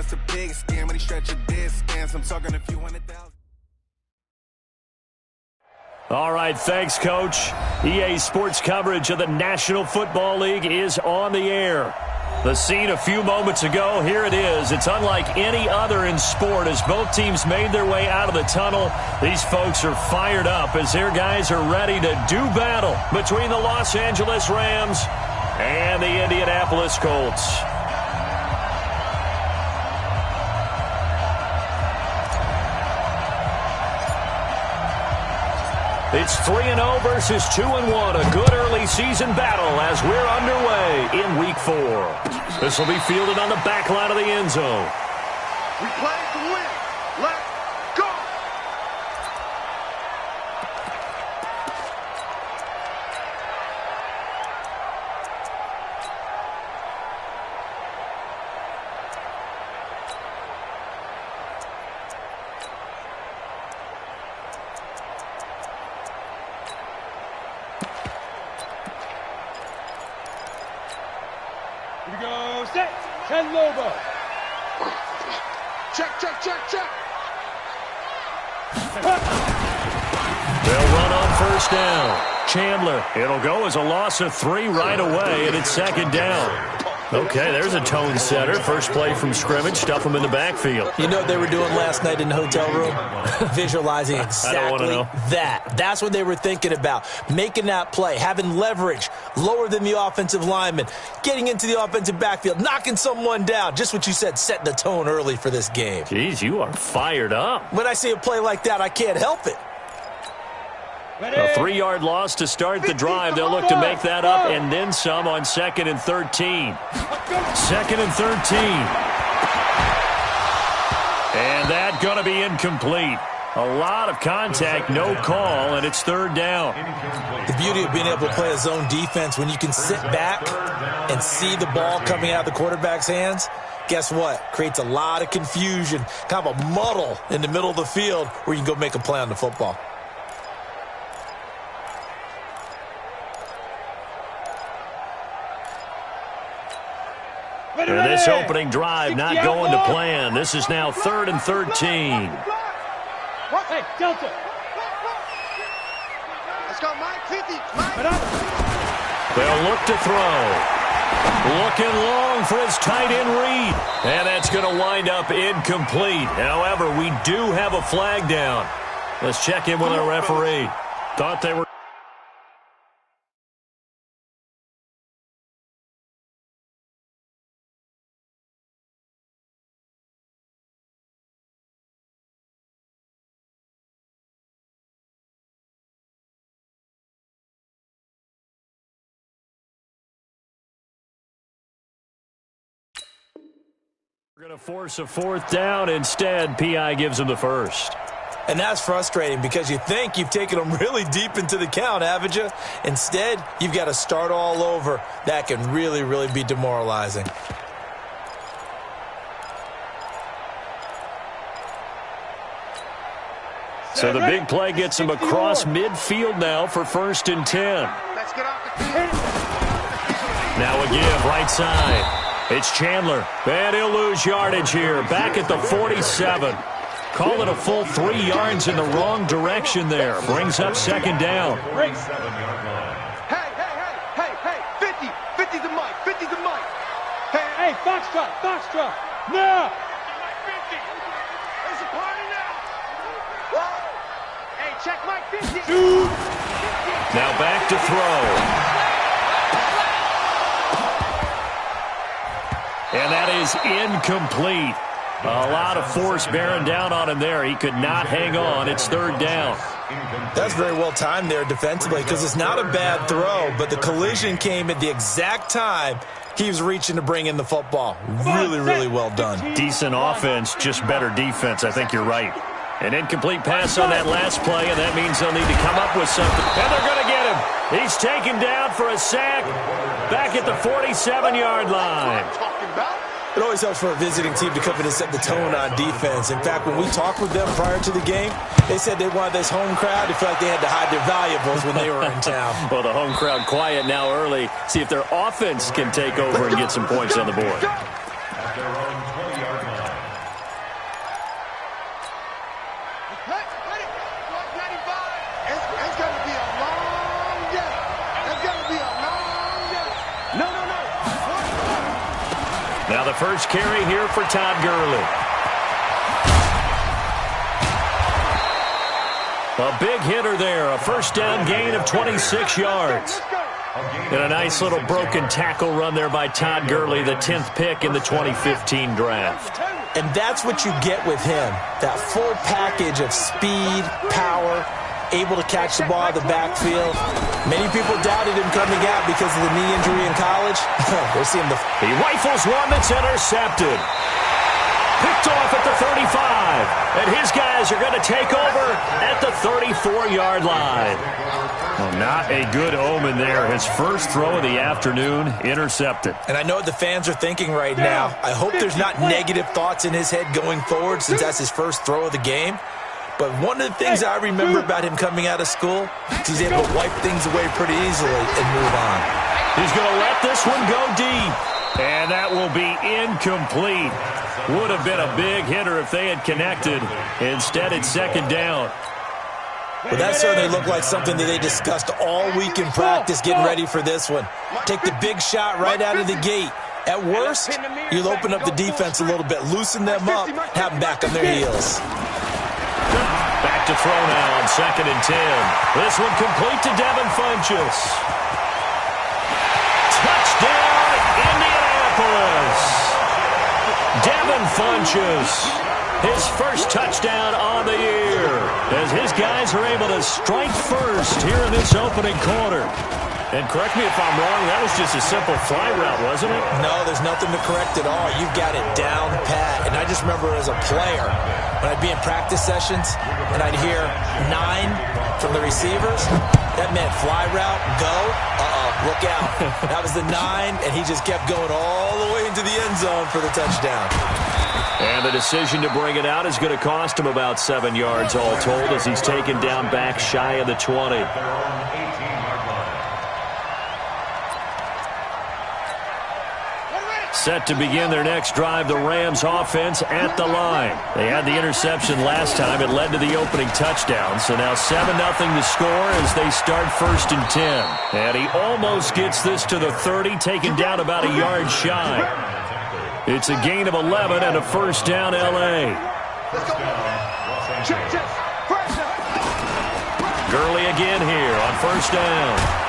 that's a pig skin. When he stretch a distance, I'm talking a few 100,000. All right, thanks, Coach. EA Sports coverage of the National Football League is on the air. The scene a few moments ago, here it is. It's unlike any other in sport as both teams made their way out of the tunnel. These folks are fired up as their guys are ready to do battle between the Los Angeles Rams and the Indianapolis Colts. It's 3-0 versus 2-1, a good early season battle as we're underway in Week 4. This will be fielded on the back line of the end zone. We play to win. Let's go! Here we go, set, 10 Lobo. Check, check, check, check. They'll run on first down. Chandler, it'll go as a loss of 3 right away, and it's second down. Okay, there's a tone setter. First play from scrimmage, stuff them in the backfield. You know what they were doing last night in the hotel room? Visualizing exactly that. That's what they were thinking about. Making that play, having leverage, lower than the offensive lineman, getting into the offensive backfield, knocking someone down. Just what you said, setting the tone early for this game. Jeez, you are fired up. When I see a play like that, I can't help it. A 3-yard loss to start the drive. They'll look to make that up and then some on 2nd and 13. 2nd and 13. And that going to be incomplete. A lot of contact, no call, and it's 3rd down. The beauty of being able to play a zone defense when you can sit back and see the ball coming out of the quarterback's hands, guess what? Creates a lot of confusion, kind of a muddle in the middle of the field where you can go make a play on the football. And this opening drive not going to plan. This is now 3rd and 13. Hey, Delta. Let's go, Mike. 50. Mike. They'll look to throw. Looking long for his tight end read. And that's going to wind up incomplete. However, we do have a flag down. Let's check in with our referee. Thought they were. We're going to force a 4th down. Instead, P.I. gives him the first. And that's frustrating because you think you've taken them really deep into the count, haven't you? Instead, you've got to start all over. That can really, really be demoralizing. So the big play gets him across midfield now for 1st and 10. Let's get off the field. Now a give right side. It's Chandler, and he'll lose yardage here. Back at the 47. Call it a full 3 yards in the wrong direction there. Brings up 2nd down. Hey, 50. 50 to Mike. 50 to Mike. Hey, Foxtrot. No. Mike 50. It's a party now. Whoa. Hey, check Mike 50. Now back to throw. And that is incomplete. A lot of force bearing down on him there. He could not hang on. It's 3rd down. That's very well timed there defensively because it's not a bad throw, but the collision came at the exact time he was reaching to bring in the football. Really, really well done. Decent offense, just better defense. I think you're right. An incomplete pass on that last play, and that means they'll need to come up with something. And they're going to get him. He's taken down for a sack back at the 47-yard line. It always helps for a visiting team to come in and set the tone on defense. In fact, when we talked with them prior to the game, they said they wanted this home crowd to feel like they had to hide their valuables when they were in town. Well, the home crowd quiet now early. See if their offense can take over and get some points on the board. Now the first carry here for Todd Gurley. A big hitter there, a first down gain of 26 yards. And a nice little broken tackle run there by Todd Gurley, the 10th pick in the 2015 draft. And that's what you get with him, that full package of speed, power, able to catch the ball in the backfield. Many people doubted him coming out because of the knee injury in college. We're seeing He rifles one that's intercepted. Picked off at the 35. And his guys are going to take over at the 34-yard line. Well, not a good omen there. His first throw of the afternoon intercepted. And I know what the fans are thinking right now. I hope there's not negative thoughts in his head going forward since that's his first throw of the game. But one of the things I remember about him coming out of school is he's able to wipe things away pretty easily and move on. He's going to let this one go deep. And that will be incomplete. Would have been a big hitter if they had connected. Instead, it's second down. Well, that certainly looked like something that they discussed all week in practice getting ready for this one. Take the big shot right out of the gate. At worst, you'll open up the defense a little bit, loosen them up, have them back on their heels. Back to throw now on 2nd and 10. This one complete to Devin Funchess. Touchdown, Indianapolis. Devin Funchess. His first touchdown on the year as his guys are able to strike first here in this opening quarter. And correct me if I'm wrong, that was just a simple fly route, wasn't it? No, there's nothing to correct at all. You've got it down pat. And I just remember as a player, when I'd be in practice sessions and I'd hear 9 from the receivers, that meant fly route, go, look out. That was the 9, and he just kept going all the way into the end zone for the touchdown. And the decision to bring it out is going to cost him about 7 yards all told as he's taken down back shy of the 20. Set to begin their next drive, the Rams offense at the line. They had the interception last time. It led to the opening touchdown. So now 7-0 to score as they start 1st and 10. And he almost gets this to the 30, taken down about a yard shy. It's a gain of 11 and a first down, L.A. Gurley again here on first down.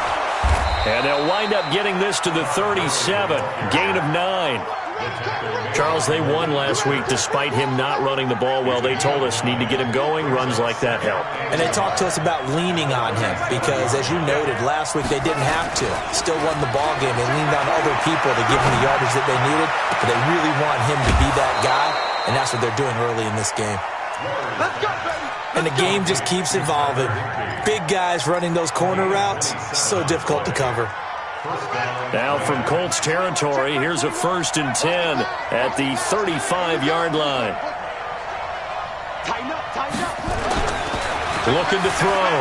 And they'll wind up getting this to the 37, gain of 9. Charles, they won last week despite him not running the ball well. They told us need to get him going. Runs like that help. And they talked to us about leaning on him because, as you noted, last week they didn't have to. Still won the ball game. They leaned on other people to give him the yardage that they needed, but they really want him to be that guy, and that's what they're doing early in this game. Let's go, baby. And the game just keeps evolving. Big guys running those corner routes, so difficult to cover. Now from Colts territory, here's a 1st and 10 at the 35-yard line. Tighten up. Looking to throw.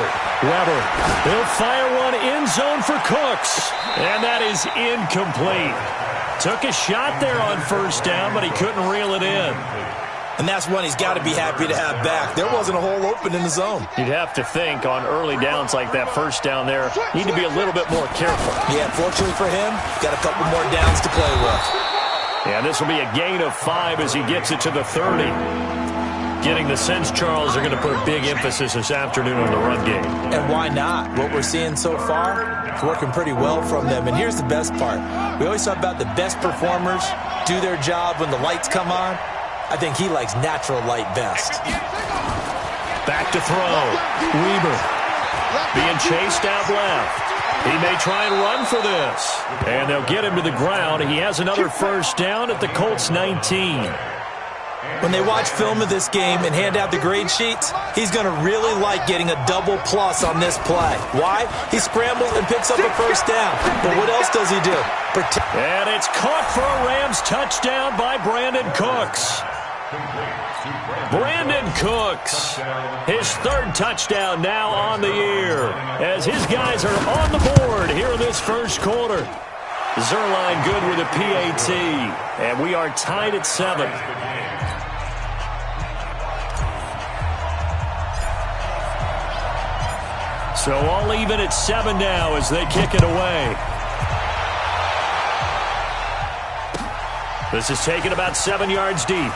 Weber. He'll fire one end zone for Cooks. And that is incomplete. Took a shot there on first down, but he couldn't reel it in. And that's one he's got to be happy to have back. There wasn't a hole open in the zone. You'd have to think on early downs like that first down there, need to be a little bit more careful. Yeah, fortunately for him, got a couple more downs to play with. Yeah, this will be a gain of 5 as he gets it to the 30. Getting the sense, Charles, they're going to put a big emphasis this afternoon on the run game. And why not? What we're seeing so far, it's working pretty well from them. And here's the best part. We always talk about the best performers do their job when the lights come on. I think he likes natural light best. Back to throw. Weber being chased out left. He may try and run for this. And they'll get him to the ground. He has another first down at the Colts 19. When they watch film of this game and hand out the grade sheets, he's going to really like getting a double plus on this play. Why? He scrambles and picks up a first down. But what else does he do? And it's caught for a Rams touchdown by Brandon Cooks. Brandon Cooks, his 3rd touchdown now on the year as his guys are on the board here in this first quarter. Zerline good with a PAT, and we are tied at 7. So all even at 7 now as they kick it away. This is taken about 7 yards deep.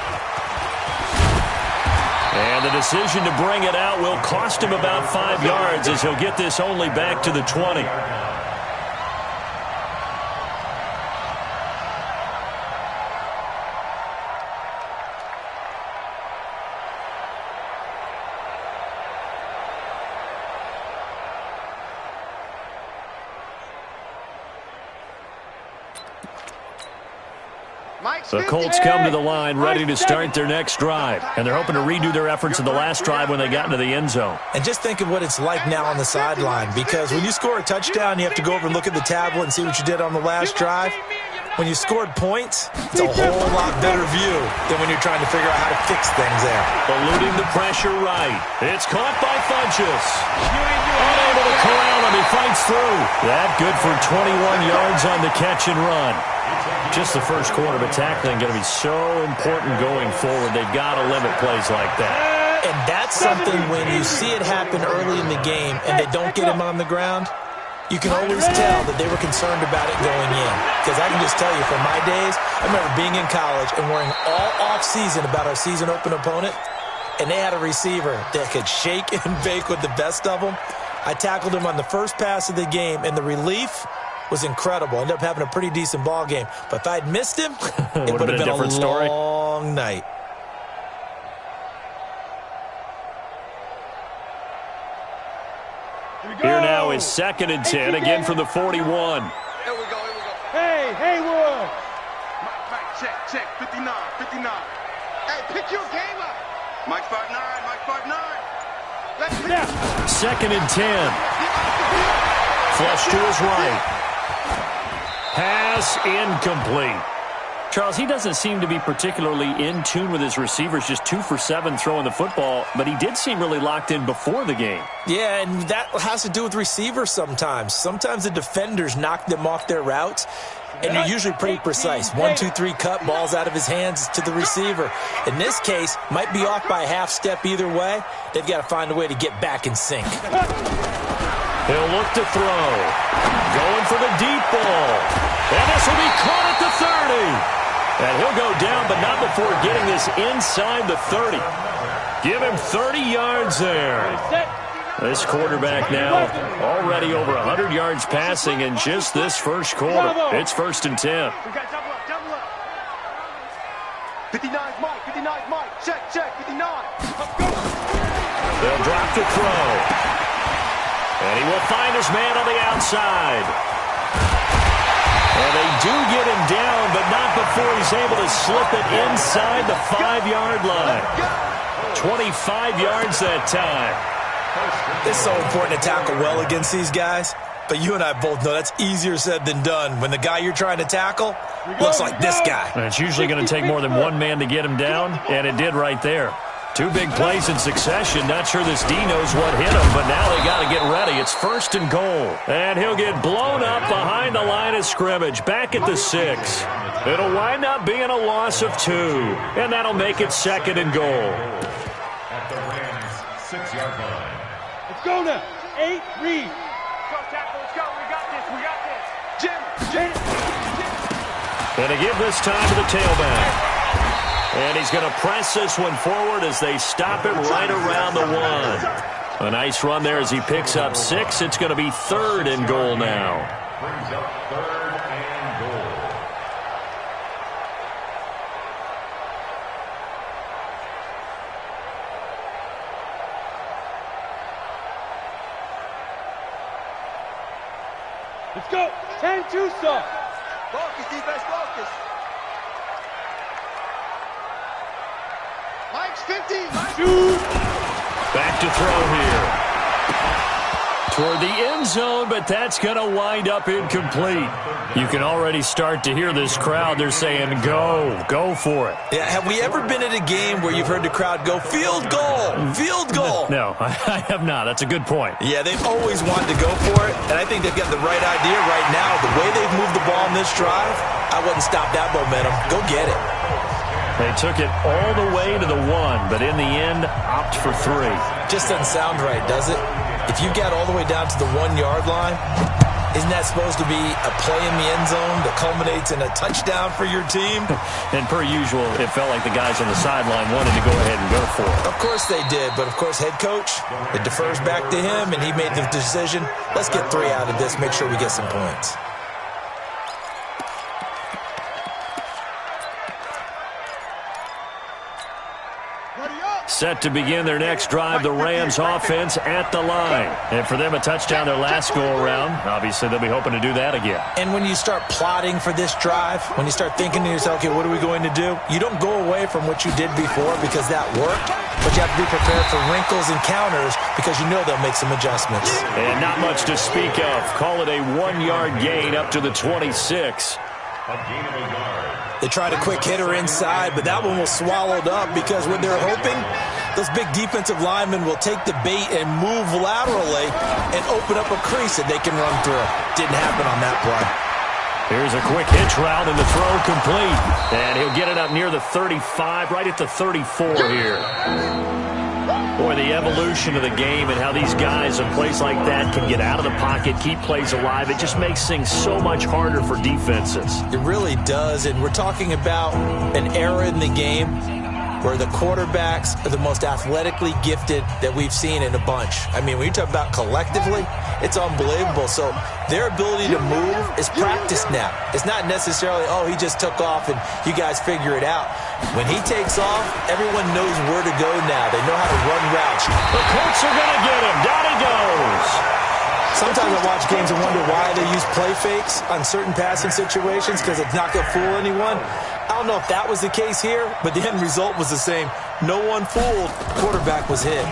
And the decision to bring it out will cost him about 5 yards as he'll get this only back to the 20. The Colts come to the line ready to start their next drive. And they're hoping to redo their efforts in the last drive when they got into the end zone. And just think of what it's like now on the sideline, because when you score a touchdown, you have to go over and look at the tablet and see what you did on the last drive. When you scored points, it's a whole lot better view than when you're trying to figure out how to fix things there. Eluding the pressure right. It's caught by Funchess. Unable to corral him. He fights through. That good for 21 yards on the catch and run. Just the first quarter, but tackling going to be so important going forward. They've got to limit plays like that. And that's something when you see it happen early in the game and they don't get him on the ground, you can always tell that they were concerned about it going in. Because I can just tell you, from my days, I remember being in college and worrying all off-season about our season open opponent, and they had a receiver that could shake and bake with the best of them. I tackled him on the first pass of the game, and the relief was incredible. Ended up having a pretty decent ball game. But if I'd missed him, it would have been a different story. Long night. Here now is 2nd and 10, again from the 41. Here we go. Hey, Haywood. Mike, check. 59. Hey, pick your game up. Mike 5'9", Mike 5'9". Let's pick. 2nd and 10. Flush to his right. Pass incomplete. Charles, he doesn't seem to be particularly in tune with his receivers, just 2 for 7 throwing the football, but he did seem really locked in before the game. Yeah, and that has to do with receivers sometimes. Sometimes the defenders knock them off their routes, and you're usually pretty precise. 1, 2, 3 cut, balls out of his hands to the receiver. In this case, might be off by a half step either way. They've got to find a way to get back in sync. He'll look to throw. Going for the deep ball. And this will be caught at the 30. And he'll go down, but not before getting this inside the 30. Give him 30 yards there. This quarterback now already over 100 yards passing in just this first quarter. It's 1st and 10. We got double up. 59's Mike. Check, 59. Let's go. They'll drop the throw. And he will find his man on the outside. And they do get him down, but not before he's able to slip it inside the 5-yard line. 25 yards that time. It's so important to tackle well against these guys, but you and I both know that's easier said than done when the guy you're trying to tackle looks like this guy. And it's usually going to take more than one man to get him down, and it did right there. 2 big plays in succession. Not sure this D knows what hit him, but now they got to get ready. It's 1st and goal. And he'll get blown up behind the line of scrimmage, back at the 6. It'll wind up being a loss of 2, and that'll make it 2nd and goal. At the Rams' 6-yard line. Let's go now. 8, read. Go, tackle, let's go. We got this. Jim. And they give this time to the tailback. And he's going to press this one forward as they stop him right around the 1. A nice run there as he picks up 6. It's going to be 3rd and goal now. Brings up 3rd and goal. Let's go. 10-2, sir. Focus, defense, focus. Mike's 50. Shoot. Back to throw here. Toward the end zone, but that's going to wind up incomplete. You can already start to hear this crowd. They're saying, go for it. Yeah, have we ever been at a game where you've heard the crowd go, field goal, field goal? No, I have not. That's a good point. Yeah, they've always wanted to go for it, and I think they've got the right idea right now. The way they've moved the ball in this drive, I wouldn't stop that momentum. Go get it. They took it all the way to the 1, but in the end, opt for 3. Just doesn't sound right, does it? If you get all the way down to the 1-yard line, Isn't that supposed to be a play in the end zone that culminates in a touchdown for your team? And per usual, it felt like the guys on the sideline wanted to go ahead and go for it. Of course they did, but of course head coach, it defers back to him, and he made the decision. Let's get 3 out of this, make sure we get some points. Set to begin their next drive, the Rams offense at the line. And for them, a touchdown their last go-around. Obviously, they'll be hoping to do that again. And when you start plotting for this drive, when you start thinking to yourself, okay, what are we going to do? You don't go away from what you did before because that worked, but you have to be prepared for wrinkles and counters because you know they'll make some adjustments. And not much to speak of. Call it a 1-yard gain up to the 26. A gain of a yard. They tried a quick hitter inside, but that one was swallowed up because what they're hoping, those big defensive linemen will take the bait and move laterally and open up a crease that they can run through. Didn't happen on that play. Here's a quick hitch route and the throw complete. And he'll get it up near the 35, right at the 34 here. Boy, the evolution of the game and how these guys in plays like that can get out of the pocket, keep plays alive, it just makes things so much harder for defenses. It really does, and we're talking about an era in the game where the quarterbacks are the most athletically gifted that we've seen in a bunch. I mean, when you talk about collectively, it's unbelievable. So their ability to move is practiced now. It's not necessarily, oh, he just took off and you guys figure it out. When he takes off, everyone knows where to go now. They know how to run routes. The Colts are going to get him. Down he goes. Sometimes I watch games and wonder why they use play fakes on certain passing situations because it's not going to fool anyone. I don't know if that was the case here, but the end result was the same. No one fooled. Quarterback was hit.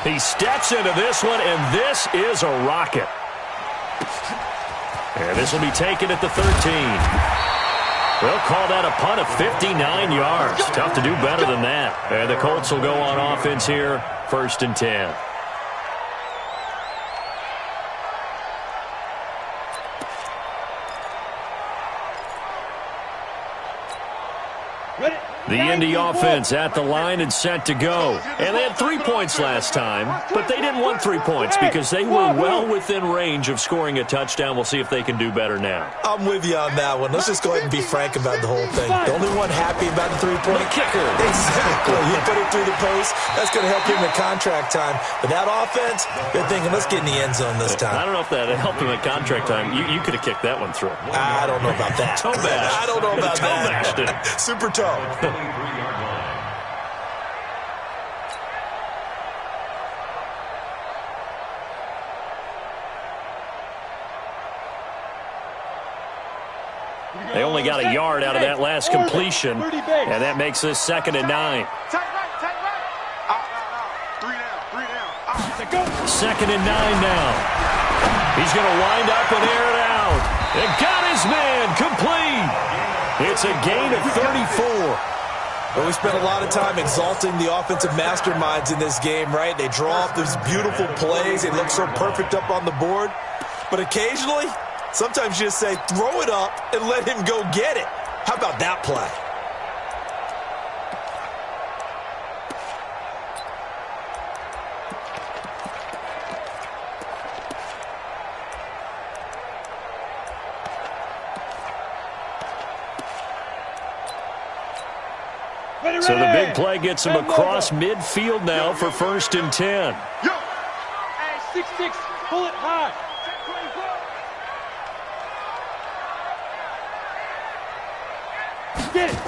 He steps into this one, and this is a rocket. And this will be taken at the 13. They'll call that a punt of 59 yards. Tough to do better than that. And the Colts will go on offense here, 1st and 10. The Indy offense at the line and set to go. And they had 3 points last time, but they didn't want 3 points because they were well within range of scoring a touchdown. We'll see if they can do better now. I'm with you on that one. Let's just go ahead and be frank about the whole thing. The only one happy about the three-point kicker. Exactly. He put it through the post. That's going to help him in contract time. But that offense, they're thinking, let's get in the end zone this time. I don't know if that helped him at contract time. You could have kicked that one through. I don't know about that. Toe bash. I don't know about toe that. bashed it. Super toe. 23-yard line. They only got a yard out of that last completion, and that makes this 2nd and 9. Tight right. Out. 3 down. 2nd and 9 now. He's going to wind up and air it out. And got his man complete. It's a gain of 34. Well, we spent a lot of time exalting the offensive masterminds in this game, right? They draw up these beautiful plays. They look so perfect up on the board. But occasionally, sometimes you just say, throw it up and let him go get it. How about that play? So the big play gets him across midfield now for 1st and 10. Yo. Hey, 6-6, pull it high. Get it.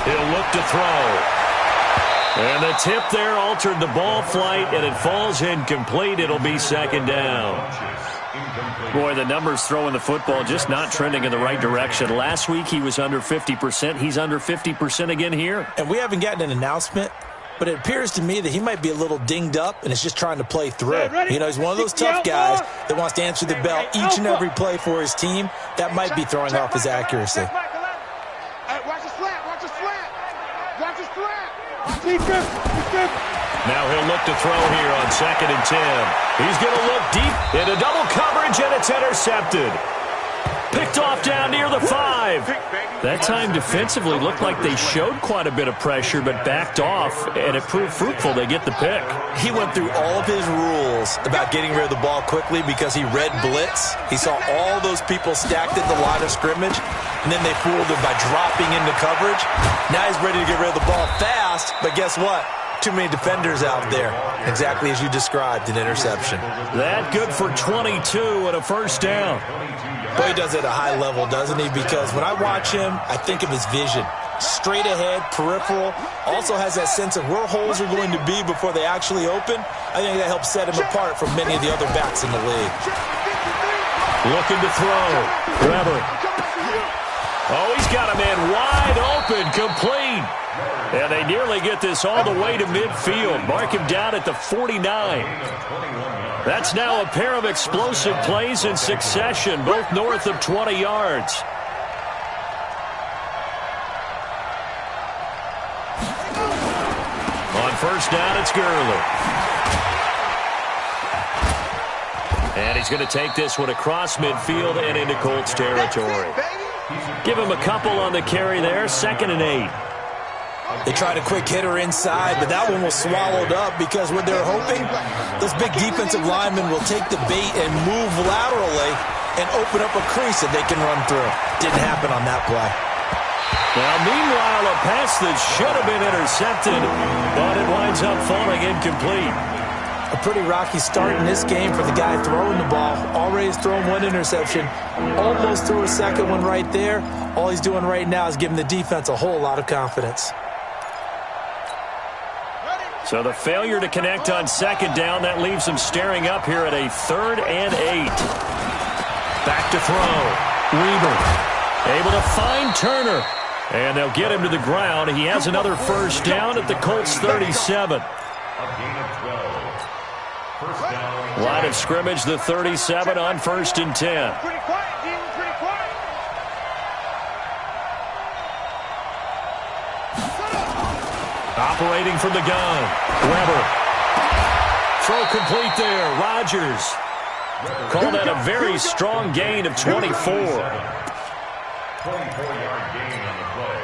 He'll look to throw. And the tip there altered the ball flight, and it falls incomplete. It'll be 2nd down. Boy, the numbers throwing the football just not trending in the right direction. Last week he was under 50%. He's under 50% again here. And we haven't gotten an announcement, but it appears to me that he might be a little dinged up and is just trying to play through. You know, he's one of those tough guys that wants to answer the bell each and every play for his team. That might be throwing off his accuracy. Hey, watch the slap. Watch the slap. Now he'll look to throw here on 2nd and 10. He's going to look deep into double coverage, and it's intercepted. Picked off down near the 5. That time defensively looked like they showed quite a bit of pressure but backed off, and it proved fruitful. They get the pick. He went through all of his rules about getting rid of the ball quickly because he read blitz. He saw all those people stacked at the line of scrimmage, and then they fooled him by dropping into coverage. Now he's ready to get rid of the ball fast, but guess what? Too many defenders out there. Exactly as you described, an interception. That good for 22 and a first down. Boy, he does it at a high level, doesn't he? Because when I watch him, I think of his vision. Straight ahead, peripheral, also has that sense of where holes are going to be before they actually open. I think that helps set him apart from many of the other backs in the league. Looking to throw. Weber. Oh, he's got a man wide open, complete. And they nearly get this all the way to midfield. Mark him down at the 49. That's now a pair of explosive plays in succession, both north of 20 yards. On first down, it's Gurley. And he's going to take this one across midfield and into Colts territory. Give him a couple on the carry there, 2nd and 8. They tried a quick hitter inside, but that one was swallowed up because what they're hoping, those big defensive linemen will take the bait and move laterally and open up a crease that they can run through. Didn't happen on that play. Now, meanwhile, a pass that should have been intercepted, but it winds up falling incomplete. A pretty rocky start in this game for the guy throwing the ball. Already has thrown one interception. Almost threw a second one right there. All he's doing right now is giving the defense a whole lot of confidence. So the failure to connect on 2nd down, that leaves them staring up here at a 3rd and 8. Back to throw. Weber able to find Turner. And they'll get him to the ground. He has another first down at the Colts 37. Line of scrimmage, the 37 on 1st and 10. Pretty quiet, team. Pretty quiet. Operating from the gun. Weber. Throw complete there. Rodgers. Called that a very strong gain of 24. 24-yard gain on the play.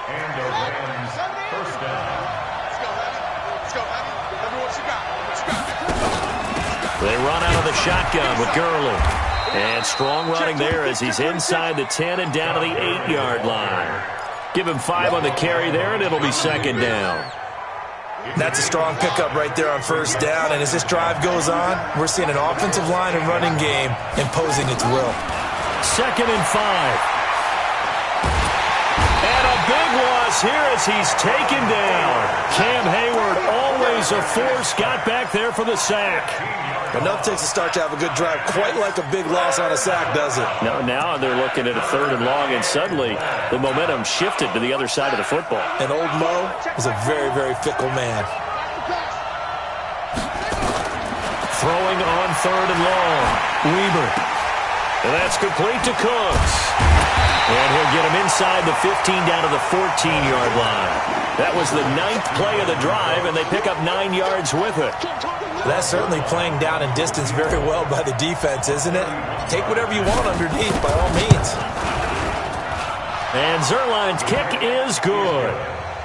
And the Rams first down. Let's go, Abby. Tell me what you got. What you got? They run out of the shotgun with Gurley. And strong running there as he's inside the 10 and down to the 8-yard line. Give him 5 on the carry there, and it'll be 2nd down. That's a strong pickup right there on first down, and as this drive goes on, we're seeing an offensive line and running game imposing its will. 2nd and 5. And a big loss here as he's taken down. Cam Hayward, always a force, got back there for the sack. Enough takes a start to have a good drive, quite like a big loss on a sack, does it? No, now they're looking at a 3rd and long, and suddenly the momentum shifted to the other side of the football. And old Mo is a very, very fickle man. Throwing on 3rd and long. Weber. And that's complete to Cooks. And he'll get him inside the 15 down to the 14-yard line. That was the 9th play of the drive, and they pick up 9 yards with it. That's certainly playing down in distance very well by the defense, isn't it? Take whatever you want underneath, by all means. And Zerline's kick is good.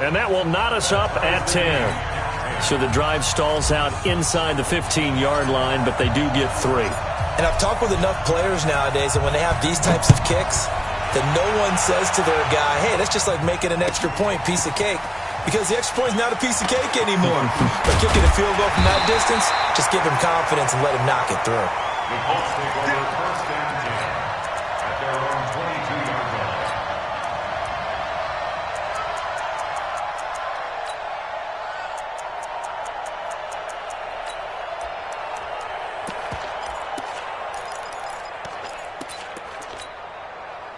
And that will knot us up at 10. So the drive stalls out inside the 15-yard line, but they do get 3. And I've talked with enough players nowadays that when they have these types of kicks, that no one says to their guy, hey, that's just like making an extra point, piece of cake. Because the extra point is not a piece of cake anymore. But kicking a field goal from that distance, just give him confidence and let him knock it through. The Colts take over 1st and 10 at their own 22-yard line.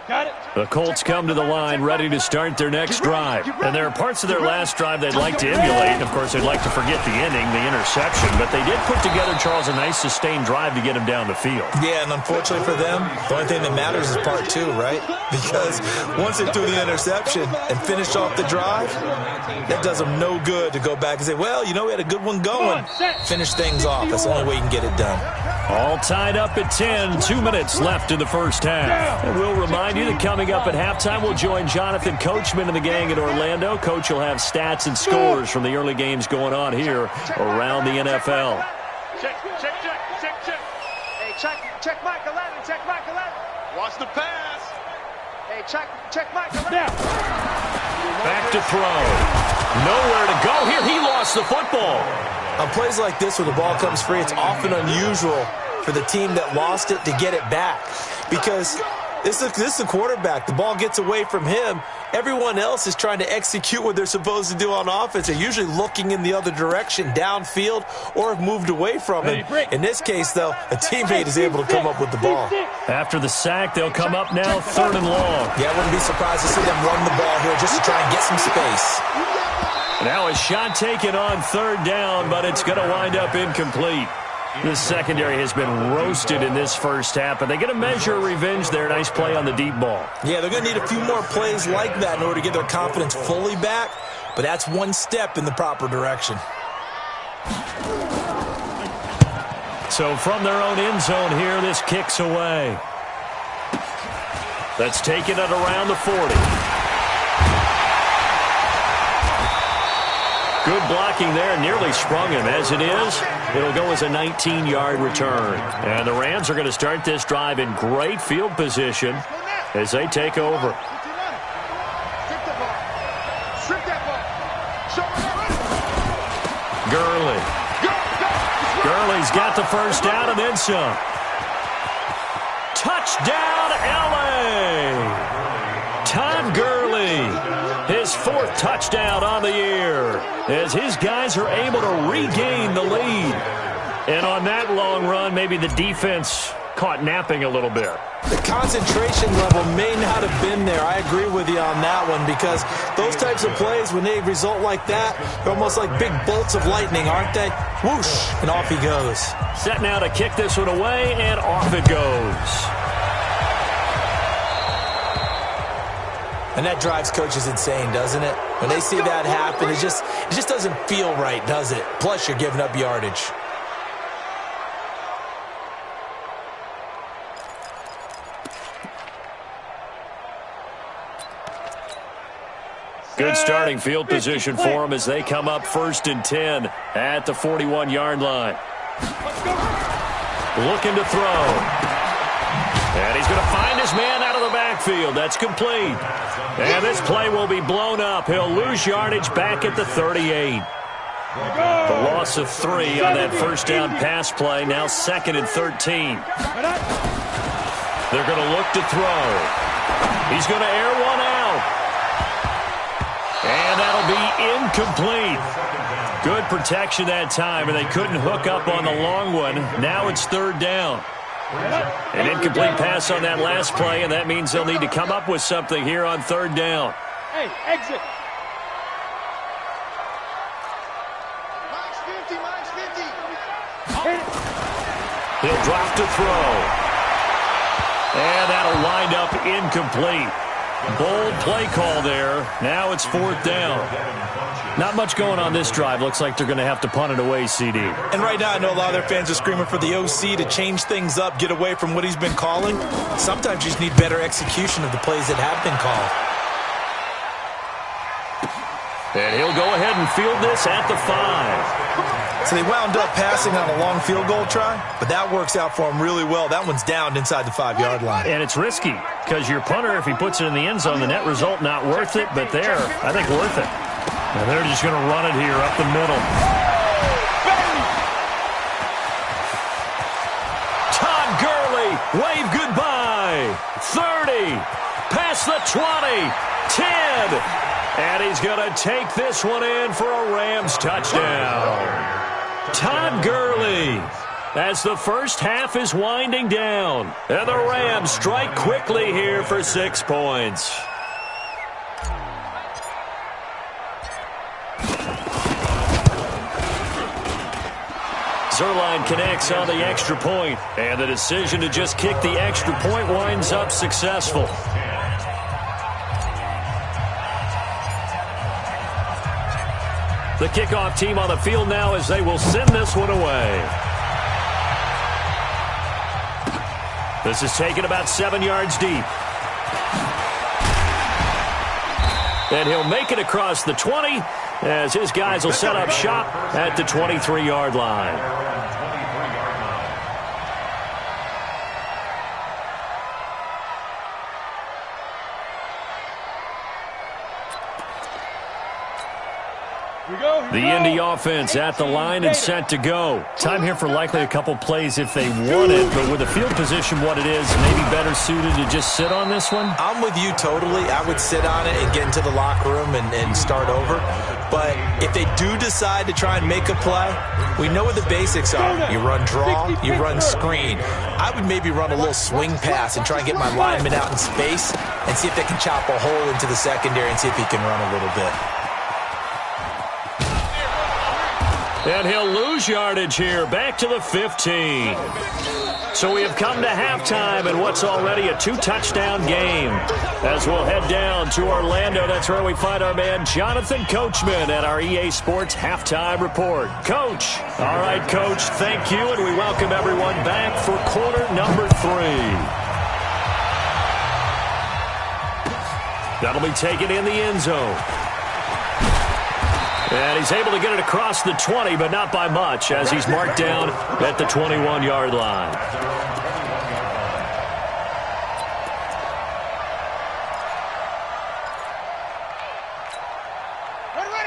Got it. The Colts come to the line ready to start their next drive. And there are parts of their last drive they'd like to emulate. Of course, they'd like to forget the ending, the interception. But they did put together, Charles, a nice sustained drive to get him down the field. Yeah, and unfortunately for them, the only thing that matters is part 2, right? Because once they threw the interception and finished off the drive, that does them no good to go back and say, well, you know, we had a good one going. Finish things off. That's the only way you can get it done. All tied up at 10, 2 minutes left in the first half. And we'll remind you that coming up at halftime, we'll join Jonathan Coachman and the gang in Orlando. Coach will have stats and scores from the early games going on here around the NFL. Check. Hey, check Mike 11, check Mike 11. Watch the pass. Hey, check Mike 11. Back to throw. Nowhere to go here. He lost the football. On plays like this where the ball comes free, it's often unusual for the team that lost it to get it back. Because this is the quarterback. The ball gets away from him. Everyone else is trying to execute what they're supposed to do on offense. They're usually looking in the other direction, downfield, or have moved away from him. In this case, though, a teammate is able to come up with the ball. After the sack, they'll come up now 3rd and long. Yeah, I wouldn't be surprised to see them run the ball here just to try and get some space. Now a shot taken on 3rd down, but it's going to wind up incomplete. The secondary has been roasted in this first half, but they get a measure of revenge there. Nice play on the deep ball. Yeah, they're going to need a few more plays like that in order to get their confidence fully back, but that's one step in the proper direction. So from their own end zone here, this kicks away. That's taken at around the 40. Good blocking there, nearly sprung him. As it is, it'll go as a 19-yard return. And the Rams are going to start this drive in great field position as they take over. Gurley's got the first down and then some. Touchdown, L.A. Todd Gurley, his 4th touchdown on the year, as his guys are able to regain the lead. And on that long run, maybe the defense caught napping a little bit. The concentration level may not have been there. I agree with you on that one, because those types of plays, when they result like that, they're almost like big bolts of lightning, aren't they? Whoosh, and off he goes. Set now to kick this one away, and off it goes. And that drives coaches insane, doesn't it? When they see that happen, it just doesn't feel right, does it? Plus, you're giving up yardage. Good starting field position for them as they come up 1st and 10 at the 41-yard line. Looking to throw. And he's going to find his man out of the backfield. That's complete. And this play will be blown up. He'll lose yardage back at the 38. The loss of 3 on that first down pass play. Now 2nd and 13. They're going to look to throw. He's going to air one out. And that'll be incomplete. Good protection that time, and they couldn't hook up on the long one. Now it's 3rd down. An incomplete pass on that last play, and that means they'll need to come up with something here on 3rd down. Hey, exit. He'll drop to throw. And that'll wind up incomplete. Bold play call there. Now it's 4th down. Not much going on this drive. Looks like they're going to have to punt it away, CD. And right now I know a lot of their fans are screaming for the OC to change things up, get away from what he's been calling. Sometimes you just need better execution of the plays that have been called. And he'll go ahead and field this at the 5. So they wound up passing on a long field goal try, but that works out for them really well. That one's down inside the 5-yard line. And it's risky because your punter, if he puts it in the end zone, the net result not worth it, but there, I think worth it. And they're just going to run it here up the middle. Todd Gurley, wave goodbye. 30, past the 20, 10. And he's going to take this one in for a Rams touchdown. Todd Gurley, as the first half is winding down. And the Rams strike quickly here for 6 points. Zerline connects on the extra point, and the decision to just kick the extra point winds up successful. The kickoff team on the field now as they will send this one away. This is taken about 7 yards deep. And he'll make it across the 20 as his guys will set up shop at the 23-yard line. The Indy offense at the line and set to go. Time here for likely a couple plays if they want it, but with the field position what it is, maybe better suited to just sit on this one? I'm with you totally. I would sit on it and get into the locker room and start over. But if they do decide to try and make a play, we know what the basics are. You run draw, you run screen. I would maybe run a little swing pass and try and get my lineman out in space and see if they can chop a hole into the secondary and see if he can run a little bit. And he'll lose yardage here, back to the 15. So we have come to halftime in what's already a 2-touchdown game. As we'll head down to Orlando, that's where we find our man Jonathan Coachman at our EA Sports Halftime Report. Coach. All right, Coach, thank you, and we welcome everyone back for quarter number 3. That'll be taken in the end zone. And he's able to get it across the 20, but not by much, as he's marked down at the 21-yard line.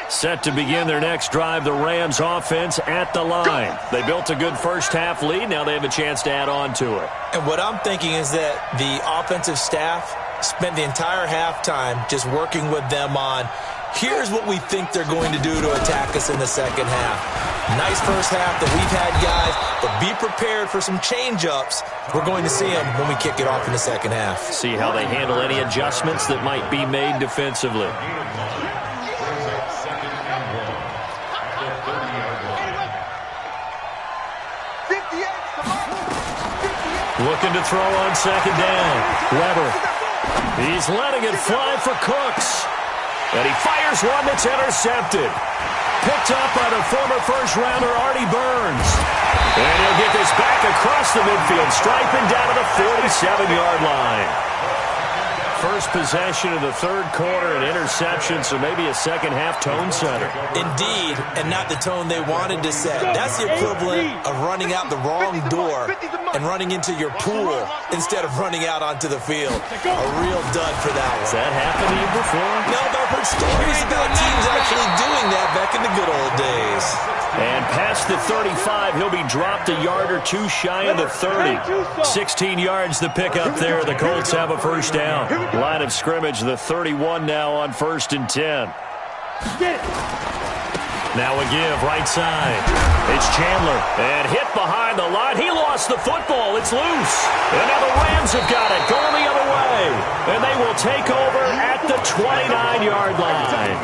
Set to begin their next drive, the Rams offense at the line. They built a good first-half lead. Now they have a chance to add on to it. And what I'm thinking is that the offensive staff spent the entire halftime just working with them on, here's what we think they're going to do to attack us in the second half. Nice first half that we've had, guys, but be prepared for some change-ups. We're going to see them when we kick it off in the second half. See how they handle any adjustments that might be made defensively. Looking to throw on second down. Weber. He's letting it fly for Cooks. And he fires one that's intercepted. Picked up by the former first-rounder Artie Burns. And he'll get this back across the midfield, striping down to the 47-yard line. First possession of the third quarter, an interception, so maybe a second-half tone setter. Indeed, and not the tone they wanted to set. That's the equivalent of running out the wrong door and running into your pool instead of running out onto the field. A real dud for that one. Has that happened to you before? No, but I've heard stories about teams actually doing that back in the good old days. And past the 35, he'll be dropped a yard or two shy of the 30. 16 yards to pick up there. The Colts have a first down. Line of scrimmage, the 31 now on 1st and 10. Now a give, right side. It's Chandler. And hit behind the line. He lost the football. It's loose. And now the Rams have got it. Going the other way. And they will take over at the 29-yard line.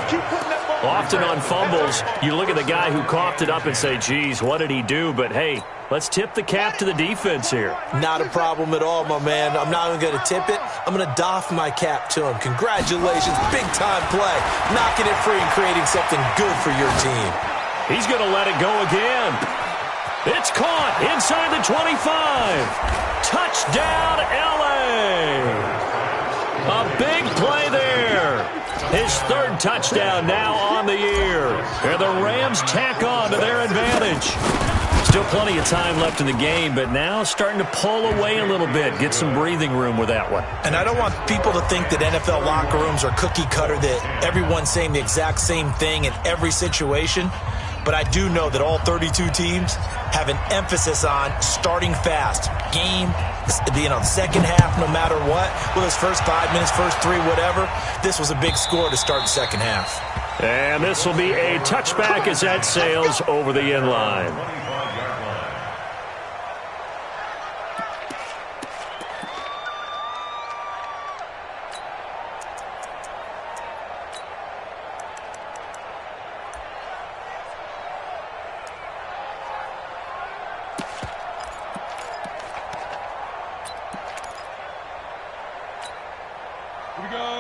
Often on fumbles, you look at the guy who coughed it up and say, geez, what did he do? But, hey, let's tip the cap to the defense here. Not a problem at all, my man. I'm not even going to tip it. I'm going to doff my cap to him. Congratulations. Big-time play. Knocking it free and creating something good for your team. He's going to let it go again. It's caught inside the 25. Touchdown, L.A. A big play there. His third touchdown now on the year. And the Rams tack on to their advantage. Still plenty of time left in the game, but now starting to pull away a little bit. Get some breathing room with that one. And I don't want people to think that NFL locker rooms are cookie cutter, that everyone's saying the exact same thing in every situation. But I do know that all 32 teams have an emphasis on starting fast. Game, second half, no matter what. Well, those first 5 minutes, first 3, whatever. This was a big score to start the second half. And this will be a touchback as that sails over the end line.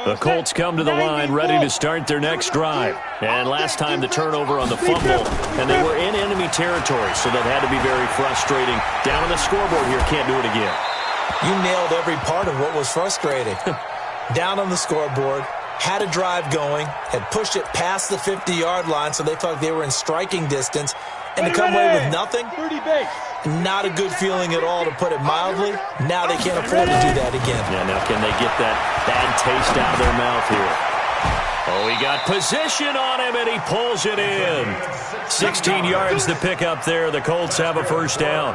The Colts come to the line ready to start their next drive. And last time the turnover on the fumble, and they were in enemy territory, so that had to be very frustrating. Down on the scoreboard here, can't do it again. You nailed every part of what was frustrating. Down on the scoreboard, had a drive going, had pushed it past the 50-yard line so they felt they were in striking distance, and to come away with nothing, not a good feeling at all, to put it mildly. Now they can't afford to do that again. Yeah, now can they get that bad taste out of their mouth here? Oh, he got position on him, and he pulls it in. 16 yards to pick up there. The Colts have a first down.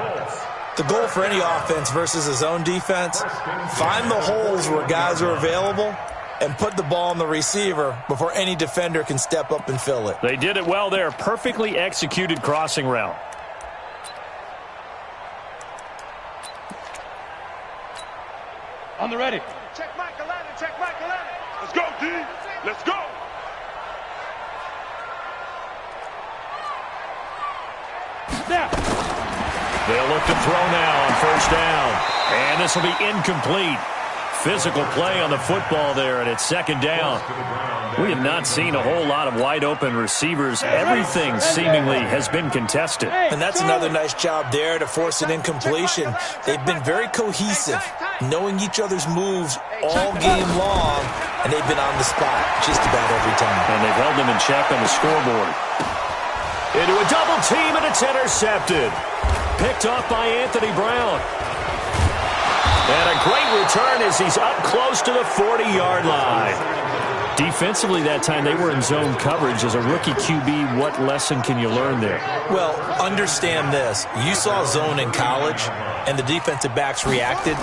The goal for any offense versus a zone defense, find the holes where guys are available and put the ball on the receiver before any defender can step up and fill it. They did it well there. Perfectly executed crossing route. On the ready. Check Michael Allen, check Michael Allen. Let's go, D. Let's go. Snap. They'll look to throw now on first down. And this will be incomplete. Physical play on the football there, and it's second down. We have not seen a whole lot of wide-open receivers. Everything seemingly has been contested. And that's another nice job there to force an incompletion. They've been very cohesive, knowing each other's moves all game long, and they've been on the spot just about every time. And they've held them in check on the scoreboard. Into a double team, and it's intercepted. Picked off by Anthony Brown. And a great return as he's up close to the 40-yard line. Defensively that time, they were in zone coverage. As a rookie QB, what lesson can you learn there? Well, understand this. You saw zone in college, and the defensive backs reacted,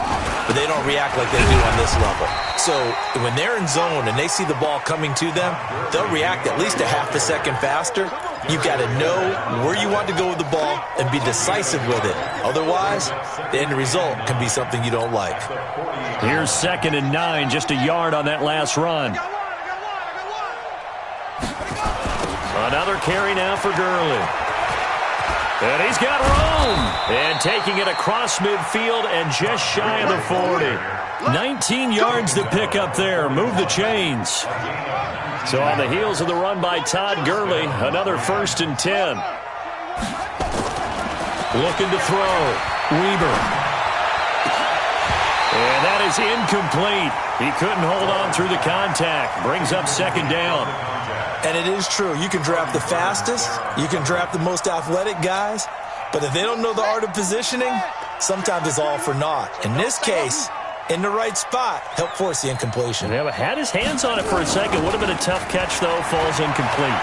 but they don't react like they do on this level. So when they're in zone and they see the ball coming to them, they'll react at least a half a second faster. You've got to know where you want to go with the ball and be decisive with it. Otherwise, the end result can be something you don't like. Here's 2nd and 9, just a yard on that last run. Another carry now for Gurley. And he's got room. And taking it across midfield and just shy of the 40. 19 yards to pick up there. Move the chains. So on the heels of the run by Todd Gurley, another 1st and 10. Looking to throw. Weber. And that is incomplete. He couldn't hold on through the contact. Brings up 2nd down. And it is true. You can draft the fastest. You can draft the most athletic guys. But if they don't know the art of positioning, sometimes it's all for naught. In this case, in the right spot, help force the incompletion. Yeah, but had his hands on it for a second. Would have been a tough catch, though. Falls incomplete.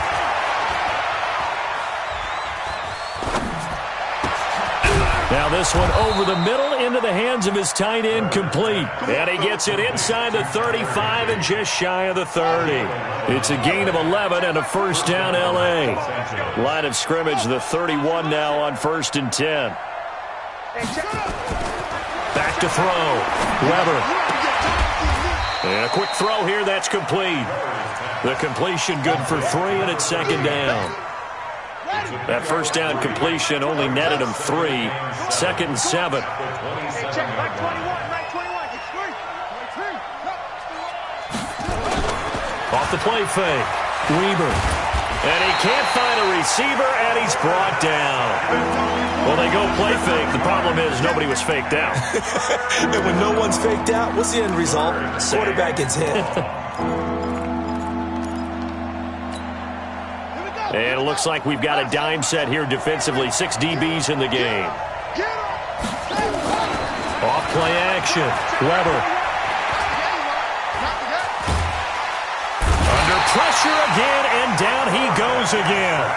Now this one over the middle into the hands of his tight end, complete. And he gets it inside the 35 and just shy of the 30. It's a gain of 11 and a first down L.A. Line of scrimmage, the 31 now on 1st and 10. Back to throw. Weber. And a quick throw here, that's complete. The completion good for 3, and it's 2nd down. That first down completion only netted him 3. 2nd and 7. Off the play fake. Weber. And he can't find a receiver, and he's brought down. Well, they go play fake. The problem is nobody was faked out. And when no one's faked out, what's the end result? Quarterback gets hit. And it looks like we've got a dime set here defensively. 6 DBs in the game. Off play action. Weber. Under pressure again, and down he goes again.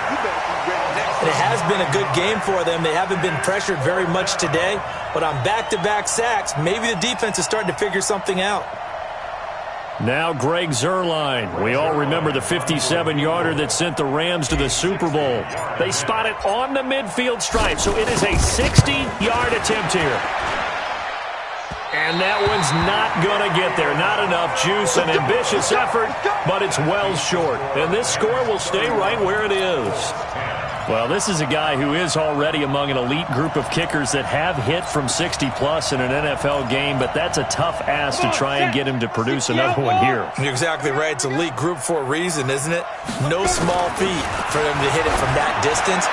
It has been a good game for them. They haven't been pressured very much today, but on back-to-back sacks, maybe the defense is starting to figure something out. Now Greg Zuerlein. We all remember the 57-yarder that sent the Rams to the Super Bowl. They spot it on the midfield stripe, so it is a 60-yard attempt here. And that one's not going to get there. Not enough juice, an ambitious effort, but it's well short. And this score will stay right where it is. Well, this is a guy who is already among an elite group of kickers that have hit from 60-plus in an NFL game, but that's a tough ask to try and get him to produce another one here. You're exactly right. It's elite group for a reason, isn't it? No small feat for them to hit it from that distance.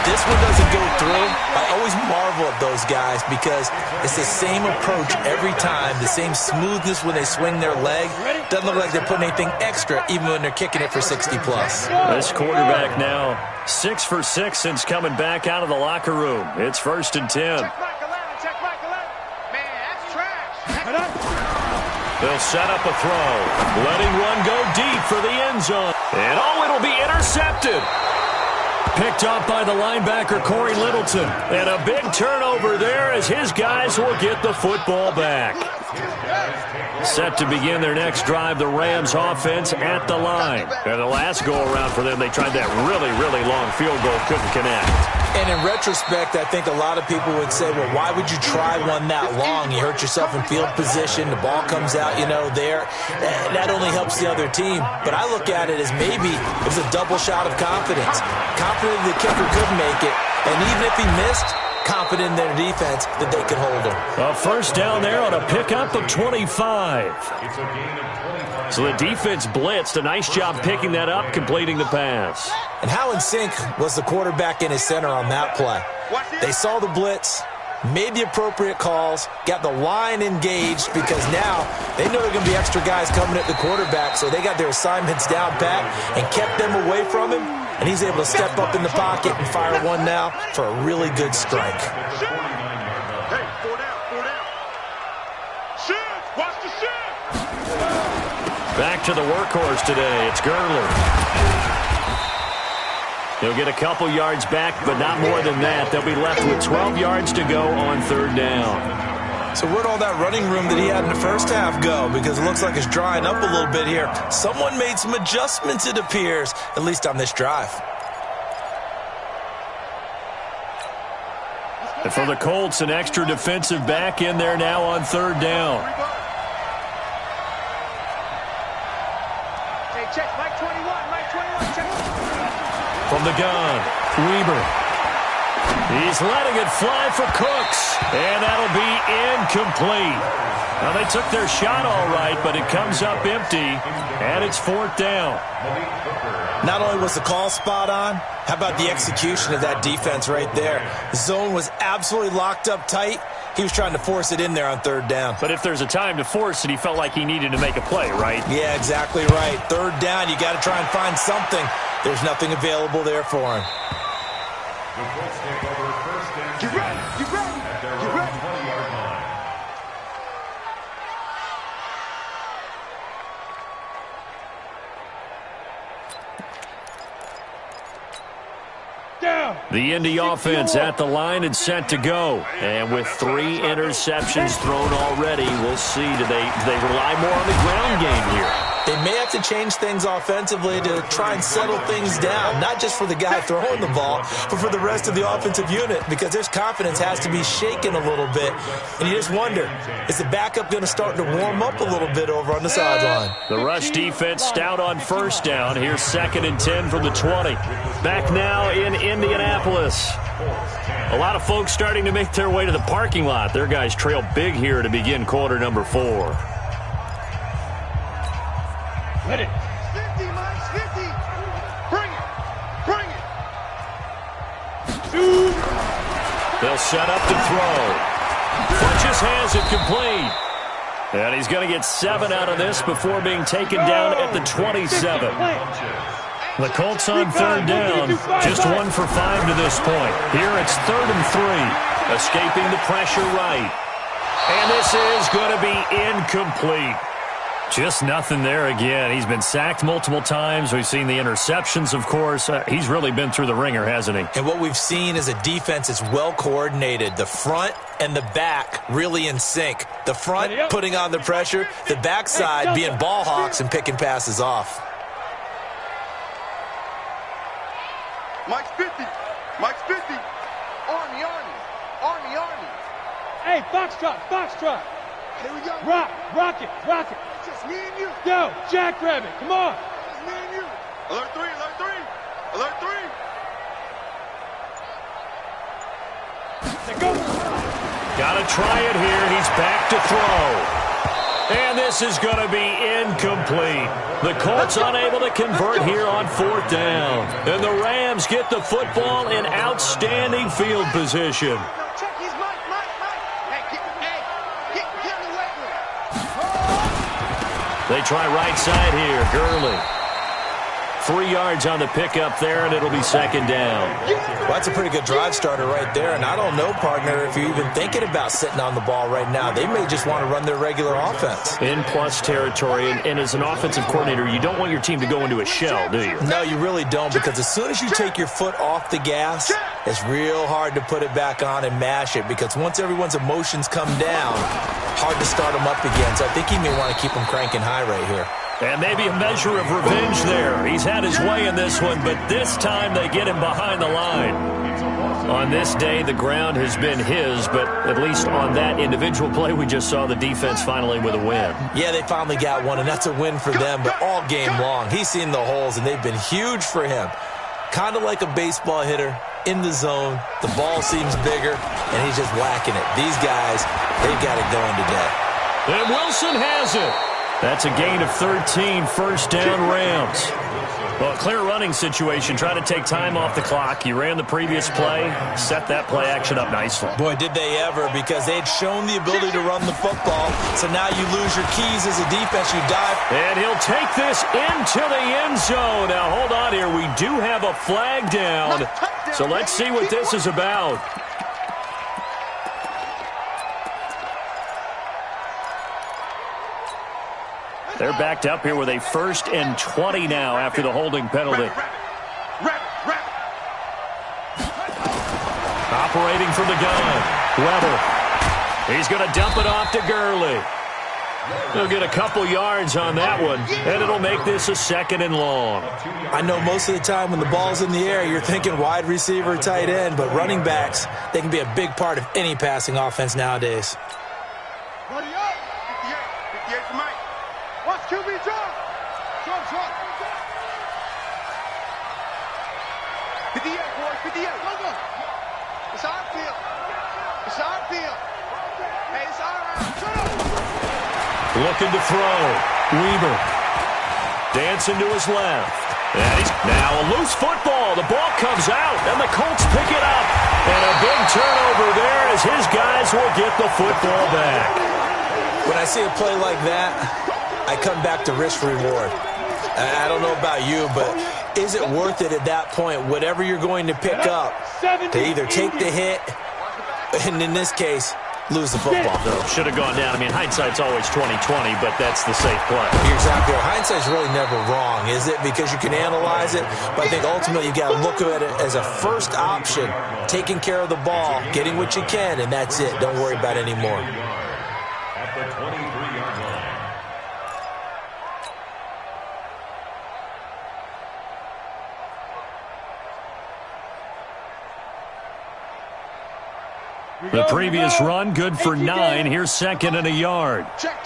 this one doesn't go through, I always marvel at those guys because it's the same approach every time, the same smoothness when they swing their leg. Doesn't look like they're putting anything extra even when they're kicking it for 60-plus. This quarterback now 6 for 6 since coming back out of the locker room. It's 1st and 10. Check Mike 11. Man, that's trash. They'll set up a throw, letting one go deep for the end zone. And it'll be intercepted. Picked up by the linebacker, Corey Littleton. And a big turnover there as his guys will get the football back. Set to begin their next drive, the Rams offense at the line. And the last go-around for them, they tried that really, really long field goal, couldn't connect. And in retrospect, I think a lot of people would say, well, why would you try one that long? You hurt yourself in field position. The ball comes out, there. That only helps the other team. But I look at it as maybe it was a double shot of confidence. Confident the kicker could make it. And even if he missed, confident in their defense that they could hold him. A first down there on a pickup of 25. So the defense blitzed. A nice job picking that up, completing the pass. And how in sync was the quarterback and his center on that play? They saw the blitz, made the appropriate calls, got the line engaged because now they know there are going to be extra guys coming at the quarterback, so they got their assignments down pat and kept them away from him, and he's able to step up in the pocket and fire one now for a really good strike. Hey, 4 down. Shift, watch the shift. Back to the workhorse today. It's Gurley. He'll get a couple yards back, but not more than that. They'll be left with 12 yards to go on 3rd down. So where'd all that running room that he had in the first half go? Because it looks like it's drying up a little bit here. Someone made some adjustments, it appears, at least on this drive. And for the Colts, an extra defensive back in there now on 3rd down. Hey, check Mike 21, check. From the gun, Weber. He's letting it fly for Cooks, and that'll be incomplete. Now, they took their shot all right, but it comes up empty, and it's 4th down. Not only was the call spot on, how about the execution of that defense right there? The zone was absolutely locked up tight. He was trying to force it in there on 3rd down. But if there's a time to force it, he felt like he needed to make a play, right? Yeah, exactly right. 3rd down, you got to try and find something. There's nothing available there for him. The Colts take over 1st and 10 You ready? at their own 20-yard line. Down. The Indy offense at the line and set to go. And with 3 interceptions thrown already, we'll see. Do they rely more on the ground game here? They may have to change things offensively to try and settle things down, not just for the guy throwing the ball, but for the rest of the offensive unit, because their confidence has to be shaken a little bit. And you just wonder, is the backup going to start to warm up a little bit over on the sideline? The rush defense stout on 1st down. Here's 2nd and 10 from the 20. Back now in Indianapolis. A lot of folks starting to make their way to the parking lot. Their guys trail big here to begin quarter number 4. Ready. 50, Mike, 50. Bring it. They'll set up to throw. Funches has it complete. And he's going to get 7 out of this before being taken down at the 27. The Colts on 3rd down, just 1 for 5 to this point. Here it's 3rd and 3, escaping the pressure right. And this is going to be incomplete. Just nothing there again. He's been sacked multiple times. We've seen the interceptions, of course. He's really been through the ringer, hasn't he? And what we've seen is a defense that's well coordinated. The front and the back really in sync. The front putting on the pressure, the backside being ball hawks and picking passes off. Mike's 50. Mike's 50. Army. Hey, Foxtrot. Here we go. Rock it. Just me and you. Go, Jackrabbit, come on. Just me and you. Alert 3. Let's go. Got to try it here. He's back to throw. And this is going to be incomplete. The Colts unable to convert here on 4th down. And the Rams get the football in outstanding field position. Check his mic. Hey, get in the weight room. They try right side here. Gurley. 3 yards on the pickup there, and it'll be 2nd down. Well, that's a pretty good drive starter right there, and I don't know, partner, if you're even thinking about sitting on the ball right now. They may just want to run their regular offense. In plus territory, and as an offensive coordinator, you don't want your team to go into a shell, do you? No, you really don't, because as soon as you take your foot off the gas, it's real hard to put it back on and mash it, because once everyone's emotions come down, hard to start them up again. So I think he may want to keep them cranking high right here. And maybe a measure of revenge there. He's had his way in this one, but this time they get him behind the line. On this day, the ground has been his, but at least on that individual play, we just saw the defense finally with a win. Yeah, they finally got one, and that's a win for them, but all game long, he's seen the holes, and they've been huge for him. Kind of like a baseball hitter in the zone. The ball seems bigger, and he's just whacking it. These guys, they've got it going today. And Wilson has it. That's a gain of 13, 1st down Rams. Well, clear running situation. Try to take time off the clock. You ran the previous play, set that play action up nicely. Boy, did they ever, because they had shown the ability to run the football. So now you lose your keys as a defense. You dive. And he'll take this into the end zone. Now, hold on here. We do have a flag down. So let's see what this is about. They're backed up here with a 1st and 20 now after the holding penalty. Operating from the gun. Weber. He's going to dump it off to Gurley. He'll get a couple yards on that one, and it'll make this a 2nd and long. I know most of the time when the ball's in the air, you're thinking wide receiver, tight end, but running backs, they can be a big part of any passing offense nowadays. Buddy up. 58 for Mike. Watch QB drop. Drop. 58, boys. 58. Go. It's our field. Hey, it's our round. Shut up. Looking to throw. Weber. Dancing to his left. And he's now a loose football. The ball comes out, and the Colts pick it up. And a big turnover there as his guys will get the football back. When I see a play like that, I come back to risk reward. I don't know about you, but is it worth it at that point, whatever you're going to pick up, to either take the hit, and in this case, lose the football? So should have gone down. I mean, hindsight's always 20/20, but that's the safe play. You're exactly right. Hindsight's really never wrong, is it? Because you can analyze it, but I think ultimately you got to look at it as a first option, taking care of the ball, getting what you can, and that's it. Don't worry about it anymore. At the 23-yard line. The previous run, good for 9. Here's 2nd and a yard. Check.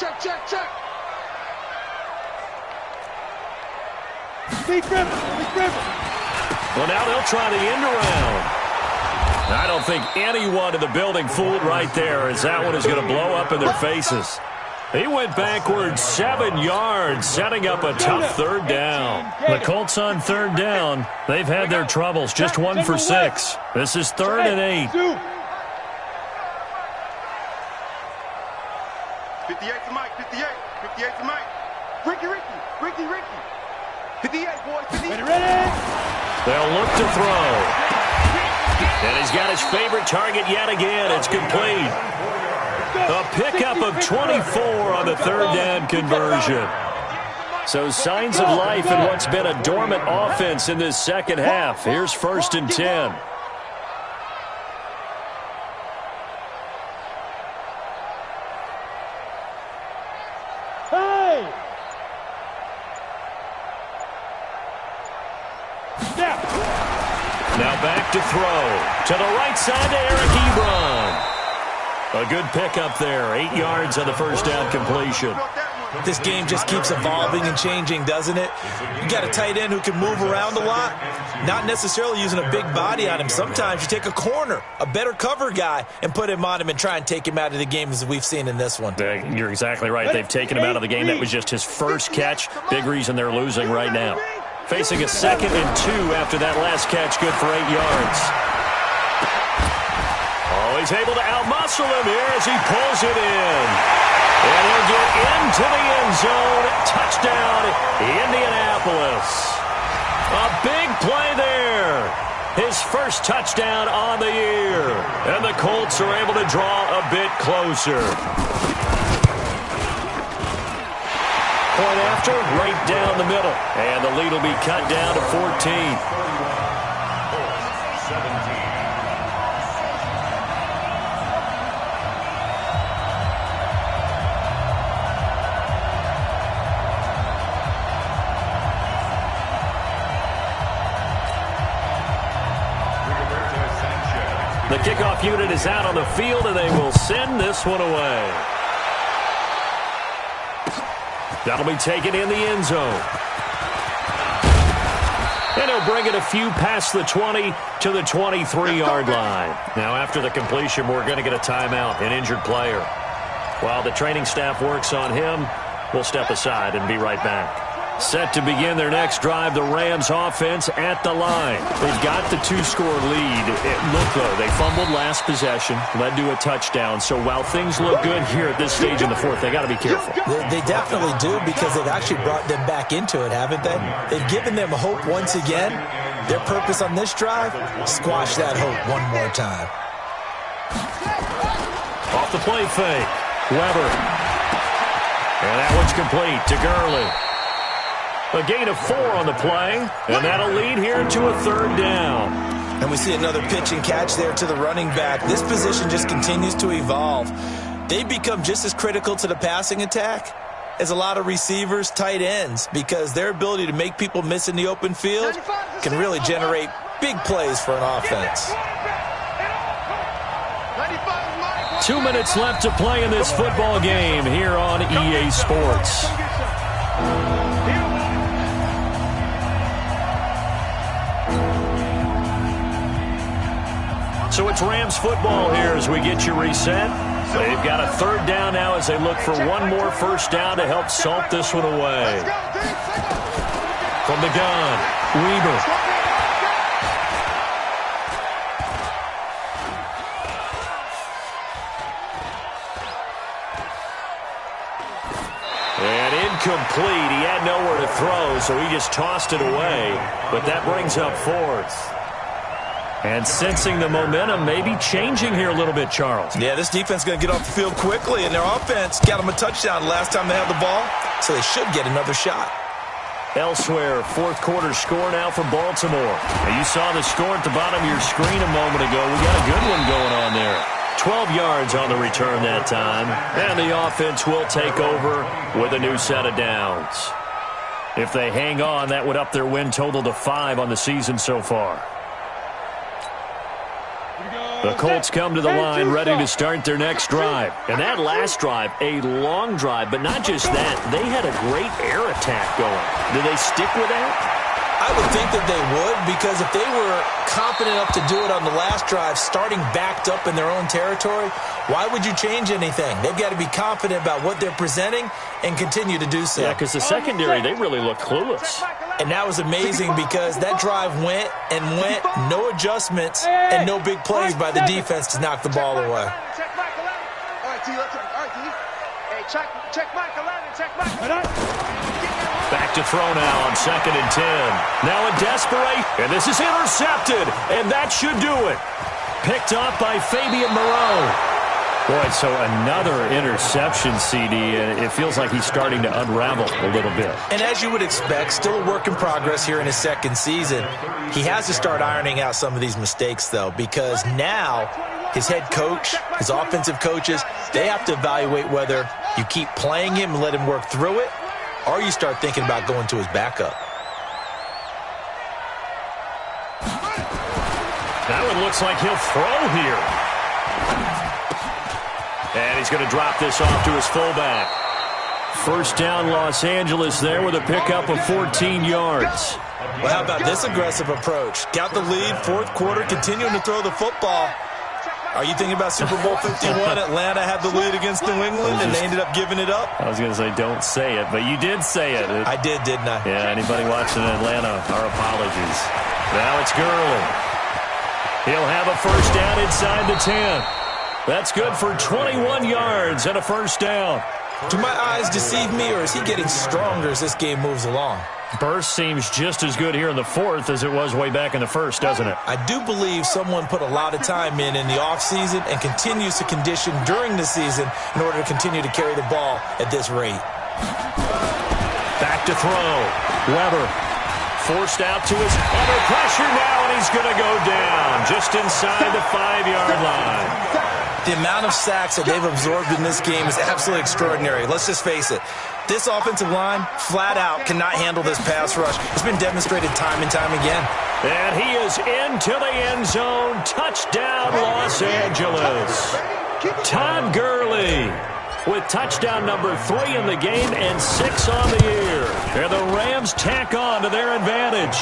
Big river. Well, now they'll try the end around. I don't think anyone in the building fooled right there, as that one is going to blow up in their faces. He went backwards 7 yards, setting up a tough 3rd down. The Colts on 3rd down. They've had their troubles, just 1 for 6. This is 3rd and 8. 58 to Mike. 58 to Mike. Ricky. 58, boys. 58. Ready? They'll look to throw. And he's got his favorite target yet again. It's complete. A pickup of 24 on the 3rd down conversion. So signs of life in what's been a dormant offense in this second half. Here's 1st and 10. Hey! Now back to throw. To the right side to Eric Ebron. A good pickup there. 8 yards on the 1st down completion. This game just keeps evolving and changing, doesn't it? You got a tight end who can move around a lot, not necessarily using a big body on him. Sometimes you take a corner, a better cover guy, and put him on him and try and take him out of the game as we've seen in this one. You're exactly right. They've taken him out of the game. That was just his first catch. Big reason they're losing right now. Facing a 2nd and 2 after that last catch, good for 8 yards. Oh, he's able to outmuscle him here as he pulls it in. And he'll get into the end zone. Touchdown, Indianapolis. A big play there. His first touchdown on the year. And the Colts are able to draw a bit closer. Point after, right down the middle. And the lead will be cut down to 14. The kickoff unit is out on the field, and they will send this one away. That'll be taken in the end zone. And he'll bring it a few past the 20 to the 23-yard line. Now, after the completion, we're going to get a timeout, an injured player. While the training staff works on him, we'll step aside and be right back. Set to begin their next drive, the Rams offense at the line. They've got the 2-score lead. Look, though, they fumbled last possession, led to a touchdown. So while things look good here at this stage in the fourth, they got to be careful. They definitely do, because they've actually brought them back into it, haven't they? They've given them hope once again. Their purpose on this drive, squash that hope one more time. Off the play fake, Weber. And that one's complete to Gurley. A gain of 4 on the play, and that'll lead here to a 3rd down. And we see another pitch and catch there to the running back. This position just continues to evolve. They become just as critical to the passing attack as a lot of receivers, tight ends, because their ability to make people miss in the open field can really generate big plays for an offense. 2 minutes left to play in this football game here on EA Sports. So it's Rams football here as we get you reset. They've got a 3rd down now as they look for one more first down to help salt this one away. From the gun, Weber. And incomplete. He had nowhere to throw, so he just tossed it away. But that brings up 4th. And sensing the momentum maybe changing here a little bit, Charles. Yeah, this defense is going to get off the field quickly, and their offense got them a touchdown last time they had the ball, so they should get another shot. Elsewhere, 4th quarter score now for Baltimore. Now, you saw the score at the bottom of your screen a moment ago. We got a good one going on there. 12 yards on the return that time, and the offense will take over with a new set of downs. If they hang on, that would up their win total to 5 on the season so far. The Colts come to the line ready to start their next drive. And that last drive, a long drive, but not just that. They had a great air attack going. Do they stick with that? I would think that they would, because if they were confident enough to do it on the last drive, starting backed up in their own territory, why would you change anything? They've got to be confident about what they're presenting and continue to do so. Yeah, because the secondary, they really look clueless. And that was amazing, because that drive went and went, no adjustments and no big plays by the defense to knock the ball away. All right, T, let's all right, T. Hey, check Mike 11, check Mike. Back to throw now on 2nd and 10. Now a desperate, and this is intercepted, and that should do it. Picked up by Fabian Moreau. Boy, so another interception, CD, and it feels like he's starting to unravel a little bit. And as you would expect, still a work in progress here in his 2nd season. He has to start ironing out some of these mistakes, though, because now his head coach, his offensive coaches, they have to evaluate whether you keep playing him and let him work through it, or you start thinking about going to his backup. Now it looks like he'll throw here. And he's going to drop this off to his fullback. First down, Los Angeles there with a pickup of 14 yards. Well, how about this aggressive approach? Got the lead, fourth quarter, continuing to throw the football. Are you thinking about Super Bowl 51? Atlanta had the lead against New England, and they ended up giving it up? I was going to say don't say it, but you did say it. I did, didn't I? Yeah, anybody watching in Atlanta, our apologies. Now it's Gurley. He'll have a first down inside the 10. That's good for 21 yards and a first down. Do my eyes deceive me, or is he getting stronger as this game moves along? Burst seems just as good here in the fourth as it was way back in the first, doesn't it? I do believe someone put a lot of time in the offseason and continues to condition during the season in order to continue to carry the ball at this rate. Back to throw. Weber forced out to his under pressure now, and he's going to go down just inside the 5-yard line. The amount of sacks that they've absorbed in this game is absolutely extraordinary. Let's just face it. This offensive line, flat out, cannot handle this pass rush. It's been demonstrated time and time again. And he is into the end zone. Touchdown, Los Angeles. Todd Gurley with touchdown number 3 in the game and 6 on the year. And the Rams tack on to their advantage.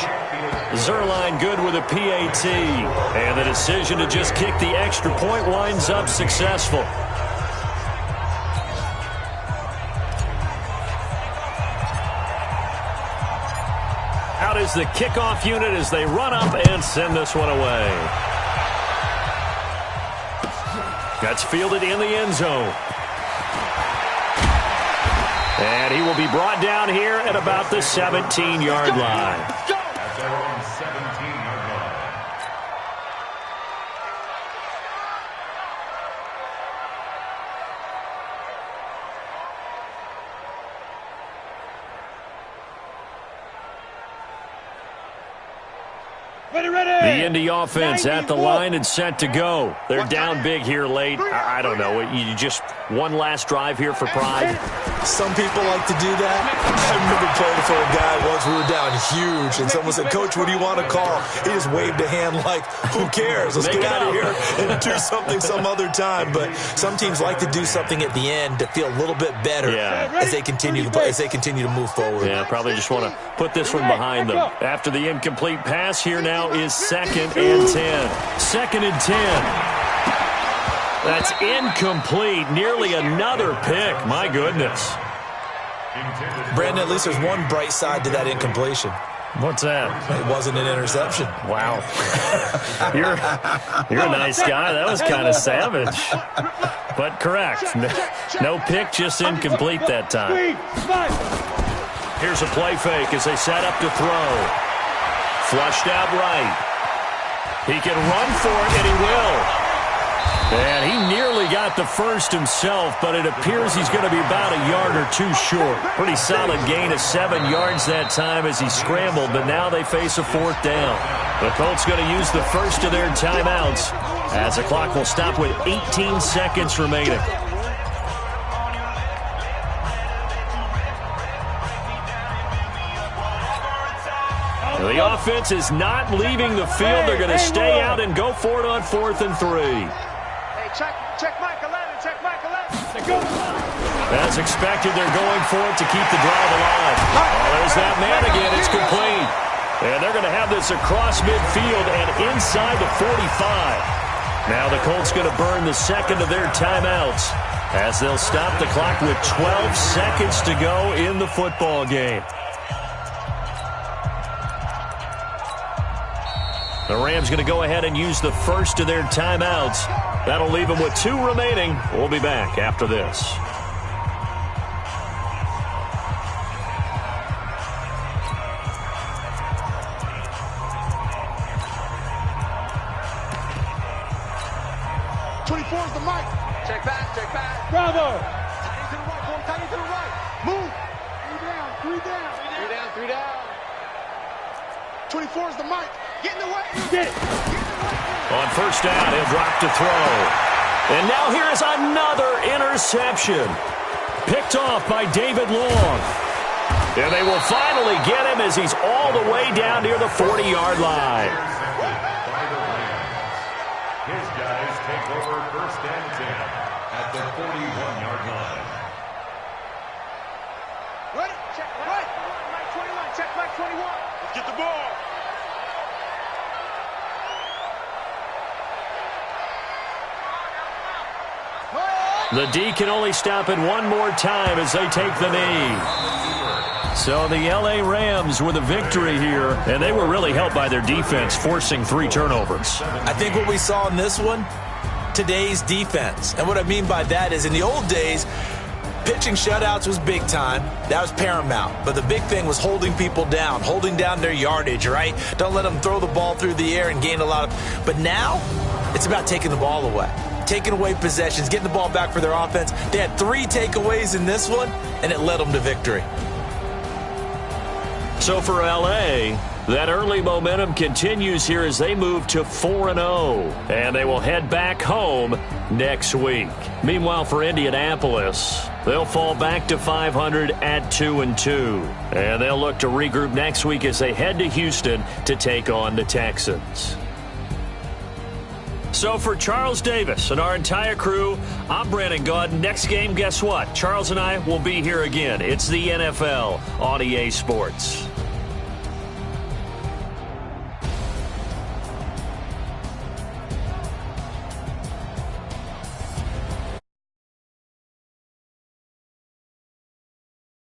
Zerline good with a PAT. And the decision to just kick the extra point winds up successful. Out is the kickoff unit as they run up and send this one away. That's fielded in the end zone. And he will be brought down here at about the 17-yard line. At their own 17-yard line. The Indy offense at the line and set to go. They're down big here late. I don't know. You just one last drive here for pride. Some people like to do that. I remember playing for a guy once. We were down huge, and someone said, "Coach, what do you want to call?" He just waved a hand like, "Who cares? Let's get out of here and do something some other time." But some teams like to do something at the end to feel a little bit better as they continue to play, as they continue to move forward. Yeah, probably just want to put this one behind them. After the incomplete pass, here now is 2nd and 10. 2nd and 10. That's incomplete. Nearly another pick. My goodness. Brandon, at least there's one bright side to that incompletion. What's that? It wasn't an interception. Wow. You're a nice guy. That was kind of savage. But correct. No pick, just incomplete that time. Here's a play fake as they set up to throw. Flushed out right. He can run for it, and he will. And he nearly got the first himself, but it appears he's going to be about a yard or two short. Pretty solid gain of 7 yards that time as he scrambled, but now they face a 4th down. The Colts going to use the first of their timeouts as the clock will stop with 18 seconds remaining. The offense is not leaving the field. They're going to stay out and go for it on 4th and 3. Hey, check Mike 11, check Mike 11. As expected, they're going for it to keep the drive alive. Oh, there's that man again. It's complete. And they're going to have this across midfield and inside the 45. Now the Colts going to burn the second of their timeouts as they'll stop the clock with 12 seconds to go in the football game. The Rams going to go ahead and use the first of their timeouts. That'll leave them with 2 remaining. We'll be back after this. Is the mic. Check back. Bravo. Tight to the right, boy. Tight to the right. Move. 3 down. 3 down. 24 is the mic. Get in the way. Get it. On first down, he'll drop to throw. And now here is another interception. Picked off by David Long. And they will finally get him as he's all the way down near the 40-yard line. His guys take over 1st and 10 at the 41-yard line. Get the ball. The D can only stop it one more time as they take the knee. So the L.A. Rams with a victory here, and they were really helped by their defense, forcing 3 turnovers. I think what we saw in this one, today's defense. And what I mean by that is in the old days, pitching shutouts was big time. That was paramount. But the big thing was holding people down, holding down their yardage, right? Don't let them throw the ball through the air and gain a lot of... But now, it's about taking the ball away. Taking away possessions, getting the ball back for their offense. They had 3 takeaways in this one, and it led them to victory. So for L.A., that early momentum continues here as they move to 4-0, and they will head back home next week. Meanwhile, for Indianapolis, they'll fall back to 500 at 2-2, and they'll look to regroup next week as they head to Houston to take on the Texans. So for Charles Davis and our entire crew, I'm Brandon Gaud. Next game, guess what? Charles and I will be here again. It's the NFL on EA Sports.